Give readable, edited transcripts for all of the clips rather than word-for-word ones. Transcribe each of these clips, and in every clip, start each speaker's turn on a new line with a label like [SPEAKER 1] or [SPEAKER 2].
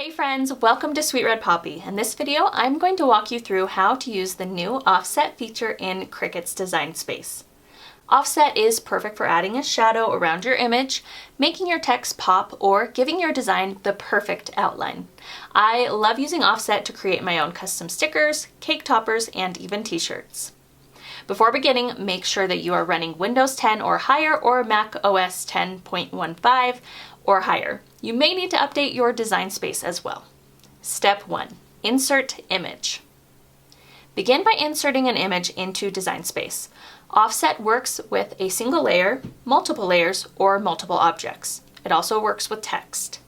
[SPEAKER 1] Hey friends, welcome to Sweet Red Poppy. In this video, I'm going to walk you through how to use the new offset feature in Cricut's design space. Offset is perfect for adding a shadow around your image, making your text pop, or giving your design the perfect outline. I love using offset to create my own custom stickers, cake toppers, and even t-shirts. Before beginning, make sure that you are running Windows 10 or higher or Mac OS 10.15 or higher. You may need to update your design space as well. Step 1. Insert image. Begin by inserting an image into design space. Offset works with a single layer, multiple layers, or multiple objects. It also works with text.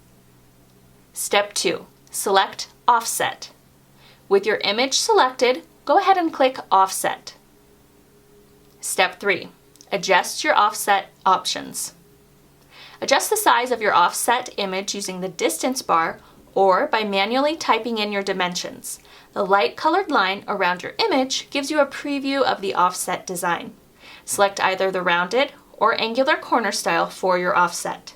[SPEAKER 1] Step 2. Select Offset. With your image selected, go ahead and click Offset. Step 3. Adjust your offset options. Adjust the size of your offset image using the distance bar or by manually typing in your dimensions. The light colored line around your image gives you a preview of the offset design. Select either the rounded or angular corner style for your offset.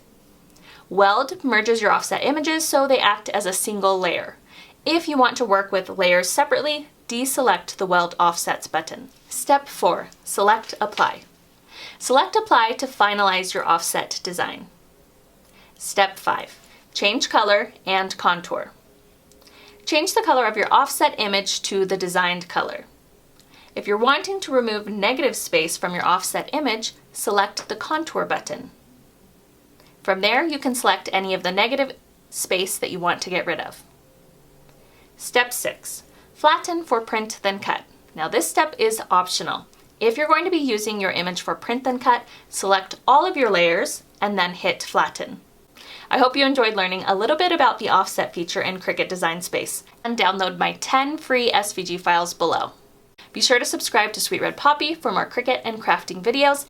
[SPEAKER 1] Weld merges your offset images so they act as a single layer. If you want to work with layers separately, deselect the Weld Offsets button. Step 4. Select Apply. Select Apply to finalize your offset design. Step 5. Change color and contour. Change the color of your offset image to the designed color. If you're wanting to remove negative space from your offset image, select the Contour button. From there, you can select any of the negative space that you want to get rid of. Step 6. Flatten for print then cut. Now this step is optional. If you're going to be using your image for print then cut, select all of your layers and then hit flatten. I hope you enjoyed learning a little bit about the offset feature in Cricut Design Space, and download my 10 free SVG files below. Be sure to subscribe to Sweet Red Poppy for more Cricut and crafting videos,